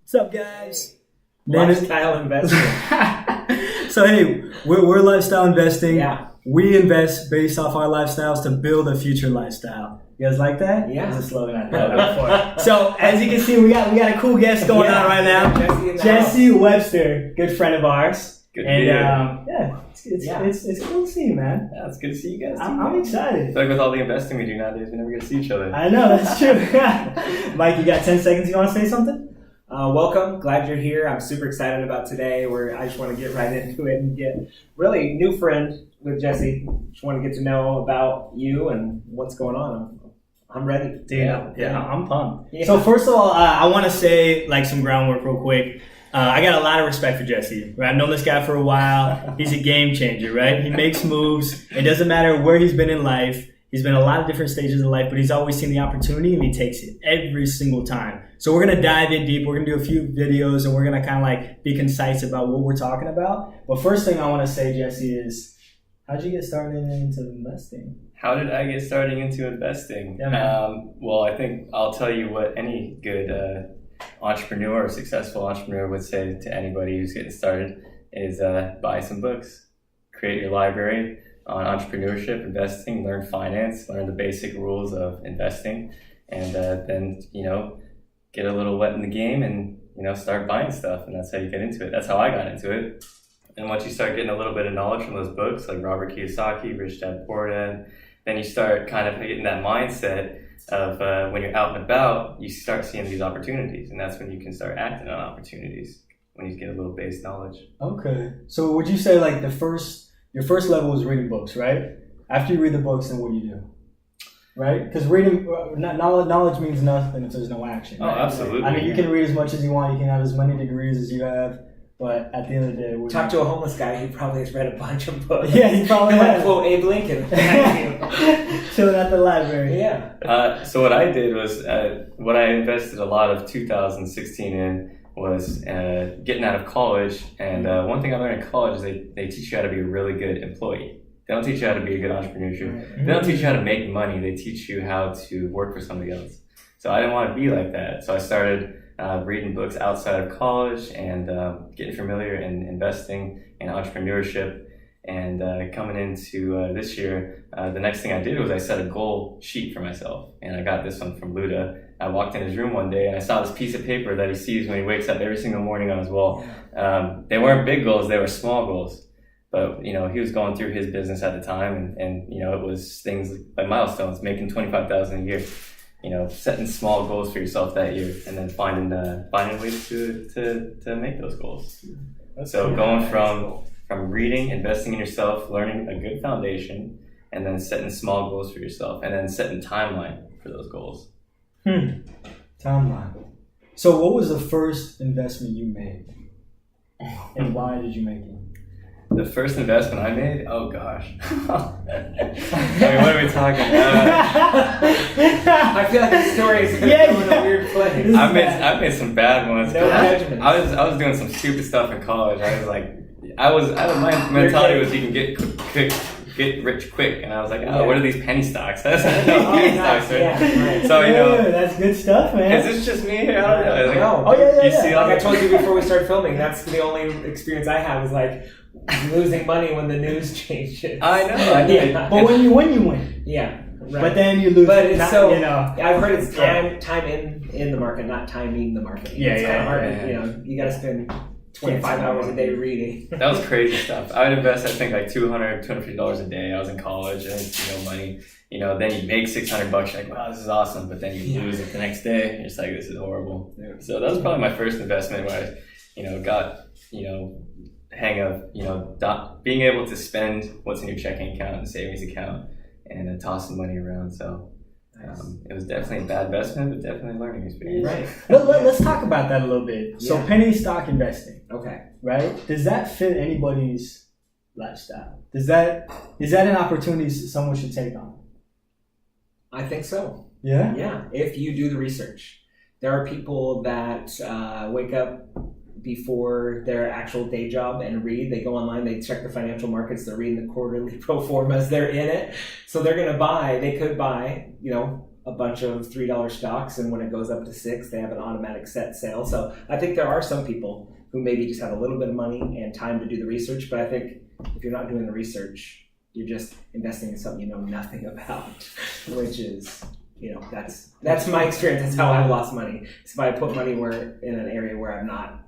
What's up, guys? Lifestyle investing. So hey, we're lifestyle investing. Yeah. We invest based off our lifestyles to build a future lifestyle. You guys like that? Yeah. That's a slogan I thought of before. So as you can see, we got a cool guest going on right now. Jesse Webster, good friend of ours. Good and to it's cool to see you, man. Yeah, it's good to see you guys. I'm excited. I feel like with all the investing we do nowadays, we never get to see each other. I know, that's true. Mike, you got 10 seconds. You want to say something? Welcome. Glad you're here. I'm super excited about today. I just want to get right into it and get really new friend with Jesse. Just want to get to know about you and what's going on. I'm ready. Yeah, I'm pumped. Yeah. So first of all, I want to say like some groundwork real quick. I got a lot of respect for Jesse. Right? I've known this guy for a while. He's a game changer, right? He makes moves. It doesn't matter where he's been in life. He's been in a lot of different stages of life, but he's always seen the opportunity and he takes it every single time. So we're going to dive in deep. We're going to do a few videos and we're going to kind of like be concise about what we're talking about. But first thing I want to say, Jesse, is how'd you get started into investing? How did I get started into investing? Yeah, well, I think I'll tell you what any good entrepreneur or successful entrepreneur would say to anybody who's getting started is buy some books, create your library on entrepreneurship, investing, learn finance, learn the basic rules of investing, and then, get a little wet in the game and, start buying stuff. And that's how you get into it. That's how I got into it. And once you start getting a little bit of knowledge from those books, like Robert Kiyosaki, Rich Dad Poor Dad, then you start kind of getting that mindset of when you're out and about, you start seeing these opportunities. And that's when you can start acting on opportunities, when you get a little base knowledge. Okay. So would you say like your first level is reading books, right? After you read the books, then what do you do? Right? Because reading, knowledge means nothing if there's no action. Oh, right? absolutely. I mean, you can read as much as you want. You can have as many degrees as you have. But at the end of the day... Talk to a homeless guy. He probably has read a bunch of books. Yeah, he probably has. Quote Abe Lincoln. Chilling at the library. Yeah. So what I did was, what I invested a lot of 2016 in was getting out of college. And one thing I learned in college is they teach you how to be a really good employee. They don't teach you how to be a good entrepreneur. They don't teach you how to make money. They teach you how to work for somebody else. So I didn't want to be like that. So I started reading books outside of college and getting familiar in investing and entrepreneurship. And coming into this year, the next thing I did was I set a goal sheet for myself. And I got this one from Luda. I walked in his room one day and I saw this piece of paper that he sees when he wakes up every single morning on his wall. They weren't big goals, they were small goals. But, he was going through his business at the time and it was things like milestones, making $25,000 a year, setting small goals for yourself that year and then finding ways to make those goals. So going from reading, investing in yourself, learning a good foundation, and then setting small goals for yourself and then setting timeline for those goals. Timeline. So what was the first investment you made? And why did you make it? The first investment I made? Oh gosh. I mean, what are we talking about? I feel like the story is going to go in a weird place. I've made some bad ones. No judgment. I was doing some stupid stuff in college. My mentality was you can get rich quick, and I was like, what are these penny stocks? That's penny stocks, right? Yeah, right. So that's good stuff, man. Is this just me? I don't know. No. You see, like I told you before we started filming, that's the only experience I have is like losing money when the news changes. I know. But when you win, you win. Yeah. Right. But then you lose. But it's I've heard it's time in the market, not timing the market. It's kind of hard. You got to spend 25 hours a day reading. That was crazy stuff. I would invest, I think, like $200, $250 a day. I was in college and money. Then you make $600. You're like, wow, this is awesome. But then you lose it the next day. You're just like, this is horrible. Yeah. So that was probably my first investment where I, got, hang of, being able to spend what's in your checking account and savings account and tossing money around. So it was definitely a bad investment, but definitely a learning experience. Right. Let's talk about that a little bit. So penny stock investing. Okay. Right? Does that fit anybody's lifestyle? Is that an opportunity someone should take on? I think so. Yeah? Yeah. If you do the research. There are people that wake up before their actual day job and read. They go online, they check the financial markets, they're reading the quarterly pro formas, they're in it. So they're going to they could buy, a bunch of $3 stocks, and when it goes up to $6, they have an automatic set sale. So I think there are some people who maybe just have a little bit of money and time to do the research, but I think if you're not doing the research, you're just investing in something you know nothing about, which is, that's my experience. That's how I've lost money. So if I put money in an area where I'm not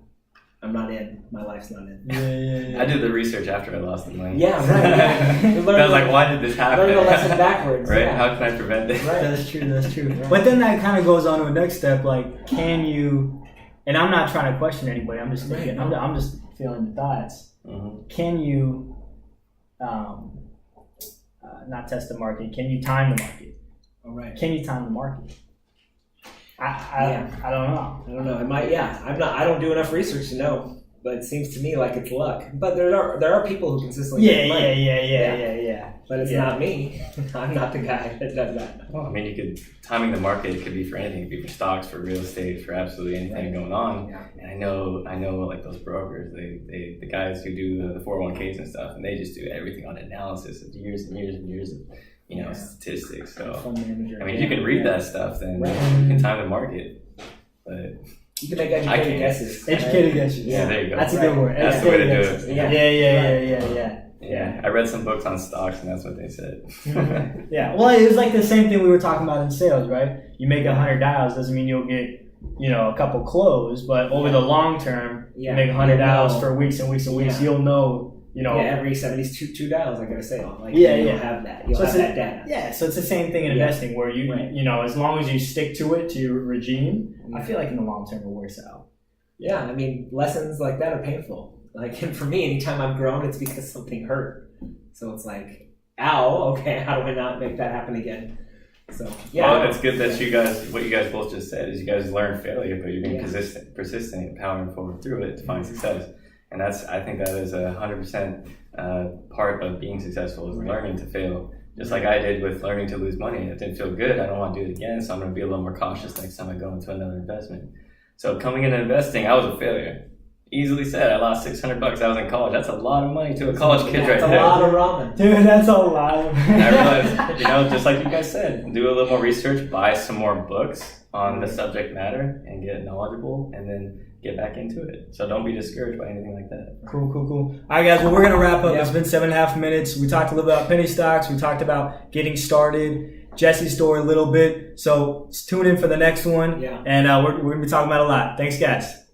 in, my life's not in. Yeah. I did the research after I lost the money. Yeah, right. I was like, why did this happen? Learn the lesson backwards. Right? Yeah. How can I prevent this? Right. That's true. Right. But then that kind of goes on to a next step, like, can you, and I'm not trying to question anybody, I'm just thinking, Right. I'm just feeling the thoughts. Mm-hmm. Can you, not test the market, can you time the market? All right. Can you time the market? I don't know. I don't know. It might. Yeah. I don't do enough research to know. But it seems to me like it's luck. But there are people who consistently make money. Yeah. But it's not me. I'm not the guy that does that. Well, I mean, timing the market, it could be for anything. It could be for stocks, for real estate, for absolutely anything going on. Yeah. And I know like those brokers, the guys who do the 401ks and stuff, and they just do everything on analysis of years and years and years of statistics. So Fund manager. I mean, if you can read that stuff, then Right. you can time the market. But You can make educated guesses. Educated guesses. yeah, there you go. That's a good word. That's the way to do Educated it. guesses. Yeah. I read some books on stocks, and that's what they said. Yeah. Well, it was like the same thing we were talking about in sales, right? You make 100 dials doesn't mean you'll get, a couple close, but over the long term, you make 100 dials for weeks and weeks and weeks. You'll know. Every 72 dials I got a sale. Like, you'll have that. You'll have that data. Yeah, so it's the same thing in investing where you as long as you stick to it, to your regime, I feel like in the long term it works out. Yeah, I mean, lessons like that are painful. Like, and for me, anytime I've grown, it's because something hurt. So it's like, ow, okay, how do I not make that happen again? So, yeah. Well, it's good that what you guys both just said is you guys learn failure, but you're being persistent and powering forward through it to find success. And I think that is 100% part of being successful is learning to fail. Just like I did with learning to lose money. It didn't feel good. I don't want to do it again. So I'm going to be a little more cautious next time I go into another investment. So coming into investing, I was a failure. Easily said, I lost $600. I was in college. That's a lot of money to a college kid right there. That's a lot of ramen. Dude, that's a lot of And I realized, just like you guys said, do a little more research, buy some more books on the subject matter and get knowledgeable, and then get back into it. So don't be discouraged by anything like that. Cool. All right, guys. Well, we're going to wrap up. It's been 7.5 minutes. We talked a little bit about penny stocks. We talked about getting started, Jesse's story a little bit. So tune in for the next one. Yeah. And we're going to be talking about a lot. Thanks, guys.